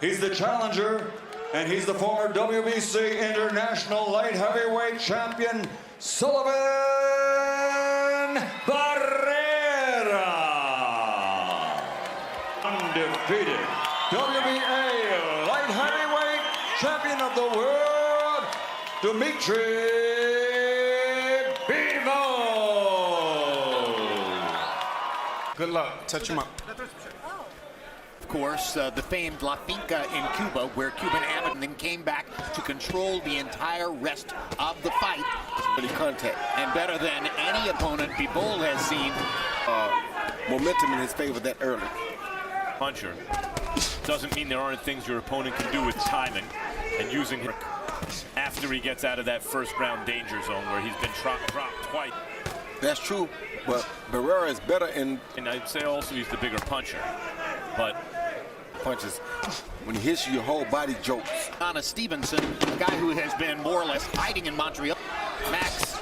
He's the challenger, and he's the former WBC International Light Heavyweight Champion, Sullivan Barrera. Undefeated WBA Light Heavyweight Champion of the world, Dmitry Bivol. Good luck. Touch him up. Of course, the famed La Finca in Cuba, where Cuban Abbott then came back to control the entire rest of the fight. Really contact. And better than any opponent Bivol has seen. Momentum in his favor that early. Puncher doesn't mean there aren't things your opponent can do with timing and using it after he gets out of that first round danger zone where he's been dropped twice. That's true, but Barrera is better in... And I'd say also he's the bigger puncher, but... punches. When he hits you, your whole body jolts. Anna Stevenson, a guy who has been more or less hiding in Montreal. Max,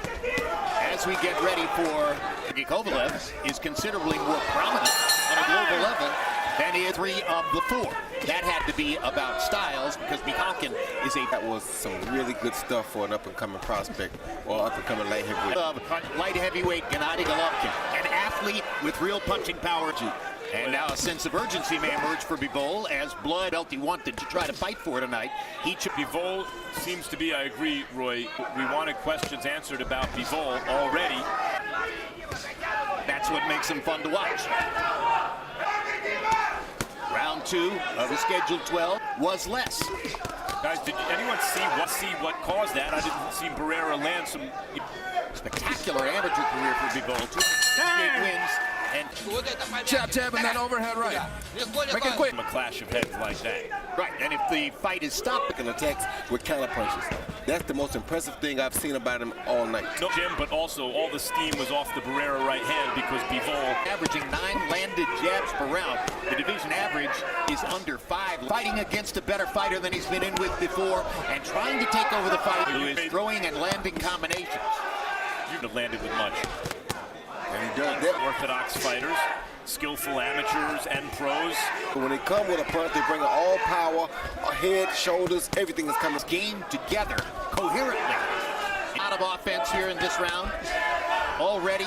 as we get ready for Kovalev, is considerably more prominent on a global level than he is 3 of the 4. That had to be about styles because Mihalkin is a... That was some really good stuff for an up-and-coming prospect or up-and-coming light heavyweight. Light heavyweight Gennady Golovkin, an athlete with real punching power. And now a sense of urgency may emerge for Bivol as blood felt he wanted to try to fight for tonight. Bivol seems to be, I agree, Roy, we wanted questions answered about Bivol already. That's what makes him fun to watch. Round 2 of the scheduled 12 was less. Guys, did anyone see what caused that? I didn't see Barrera land some spectacular amateur career for Bivol. 2 straight wins. And Jab and that overhead right. Make it quick. A clash of heads like that. Right, and if the fight is stopped, And attacks with counter punches. That's the most impressive thing I've seen about him all night. No, Jim, but also all the steam was off the Barrera right hand because Bivol averaging 9 landed jabs per round. The division average is under 5. Fighting against a better fighter than he's been in with before and trying to take over the fight, who is throwing and landing combinations. You have landed with much. And he does that. Orthodox fighters, skillful amateurs and pros. But when they come with a punch, they bring all power, head, shoulders, everything is coming. Game together coherently. A lot of offense here in this round. Already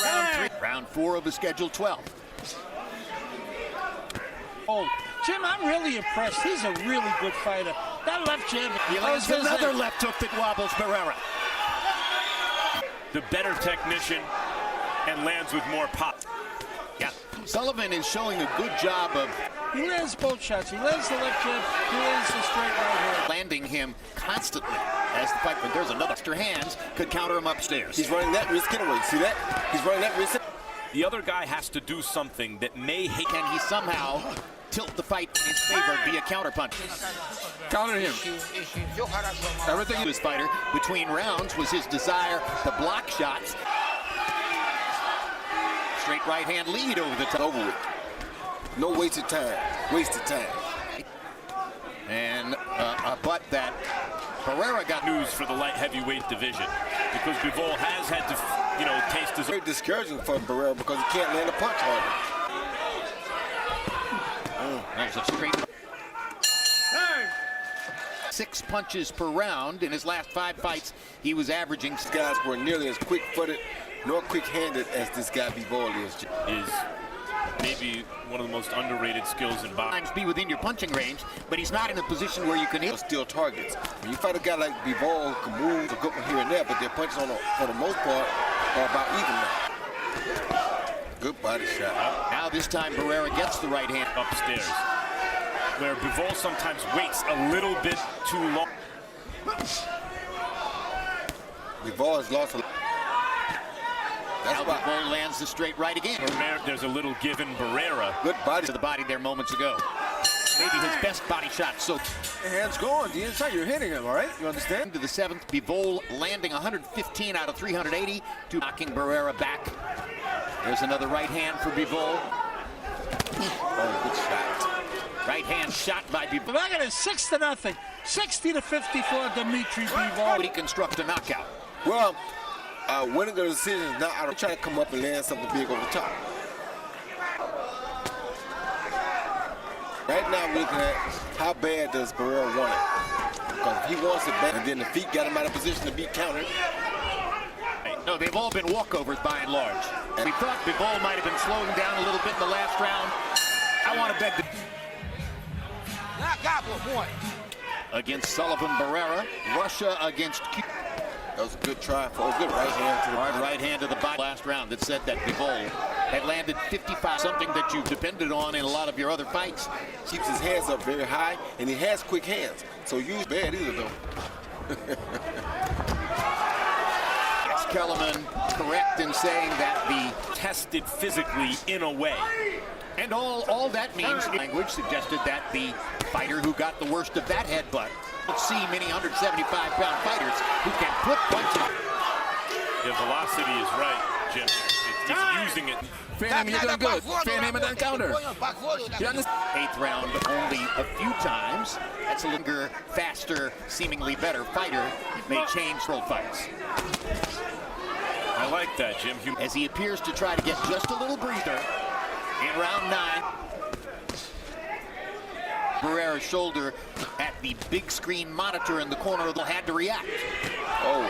round 3. Round 4 of the scheduled 12. Oh, Jim, I'm really impressed. He's a really good fighter. That left jab. He lands another left hook that wobbles Barrera. The better technician and lands with more pop. Yeah, Sullivan is showing a good job of... He lands both shots. He lands the left jab. He lands the straight right hand. Landing him constantly as the fight, but there's another extra hands could counter him upstairs. He's running that wrist getaway. See that? He's running that wrist. The other guy has to do something that may hit. Can he somehow tilt the fight in his favor via counterpunch? Counter him. Everything his fighter between rounds was his desire to block shots. Straight right hand lead over the top. Over with. No wasted time. Wasted time. And a butt that Barrera got news for the light heavyweight division because Bivol has had to, taste his... Very discouraging for Barrera because he can't land a punch harder. There's a straight... 6 punches per round. In his last 5 fights, he was averaging... These guys were nearly as quick-footed nor quick-handed as this guy Bivol is. Is maybe one of the most underrated skills in boxing. Be within your punching range, but he's not in a position where you can hit. Steal targets. When you fight a guy like Bivol, who can move a good one here and there, but their punches for the most part are about even now. Good body shot. Now this time Barrera gets the right hand upstairs, where Bivol sometimes waits a little bit too long. Bivol has lost a... That's why Bivol lands the straight right again. There's a little give in Barrera. Good body to the body there moments ago. Maybe his best body shot. So hands going. The inside, you're hitting him, all right? You understand? To the 7th, Bivol landing 115 out of 380 to knocking Barrera back. There's another right hand for Bivol. Oh, good shot. Right hand shot by Bivol. I got it 6-0, 60-54 Dmitry Bivol. Would he construct a knockout? Well, winning the decision is not out of trying to come up and land something big over the top. Right now, we're looking at how bad does Barrera want it. Because if he wants it bad, and then the feet got him out of position to be countered. No, they've all been walkovers by and large. We thought Bivol might have been slowing down a little bit in the last round. I want to beg the... Against Sullivan Barrera, Russia against Cuba. That was a good try for a good right hand to the Hard body. right hand to the body last round that said that Bivol had landed 55, something that you've depended on in a lot of your other fights. Keeps his hands up very high, and he has quick hands. So use bad either, though. It's Kellerman correct in saying that the Tested physically in a way. and all that means language suggested that the fighter who got the worst of that headbutt. We'll see many 175-pound fighters who can put punches. The velocity is right, Jim. He's using it. Fan him, you're doing good. Fan him and then counter. You understand? 8th round only a few times. That's a longer, faster, seemingly better fighter. May change world fights. I like that, Jim. As he appears to try to get just a little breather in round 9. Barrera's shoulder at the big screen monitor in the corner had to react. Oh,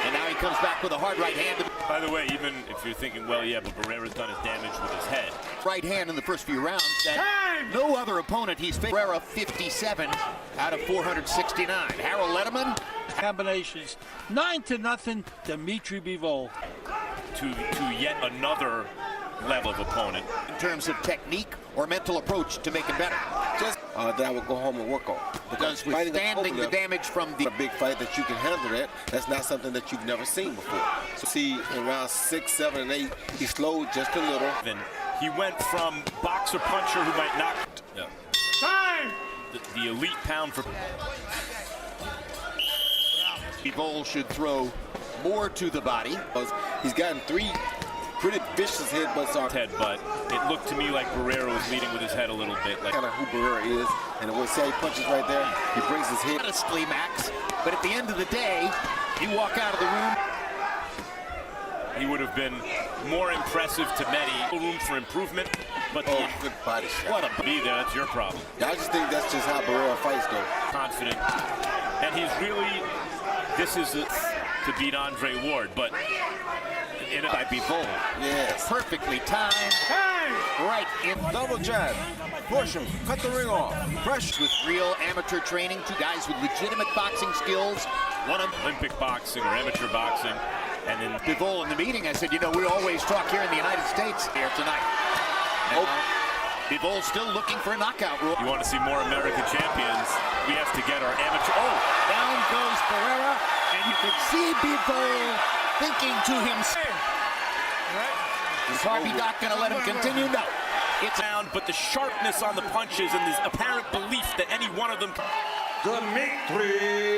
and now he comes back with a hard right hand. By the way, even if you're thinking, well, yeah, but Barrera's done his damage with his head. Right hand in the first few rounds that no other opponent he's faced. Barrera 57 out of 469. Harold Letterman. Combinations 9-0, Dmitry Bivol. To yet another level of opponent. In terms of technique or mental approach to make him better. Just that I would go home and work on. Because withstanding the damage from the... A big fight that you can handle that's not something that you've never seen before. So see, in round 6, 7, and 8, he slowed just a little. And he went from boxer puncher who might knock... Time! The elite pound for... Bivol should throw more to the body. He's gotten 3 pretty vicious headbutts on headbutt. It looked to me like Barrera was leading with his head a little bit. Like kind of who Barrera is, and when he punches right there, he brings his head. Honestly, Max, but at the end of the day, you walk out of the room. He would have been more impressive to many. Room for improvement, but good body shot. What a be there. That's your problem. I just think that's just how Barrera fights, though. Confident, and he's really. This is to beat Andre Ward, but in it by Bivol. Yes. Perfectly timed. Right in. Double jab. Push him. Cut the ring off. Pressure. With real amateur training, 2 guys with legitimate boxing skills. One of Olympic boxing or amateur boxing. And then Bivol in the meeting, I said, you know, we always talk here in the United States here tonight. Bivol still looking for a knockout rule. You want to see more American champions, we have to get our amateur. Oh, down goes Barrera, and you can see Bivol thinking to himself. Is Harvey Doc going to let him continue? No. It's down, but the sharpness on the punches and this apparent belief that any one of them. Dmitry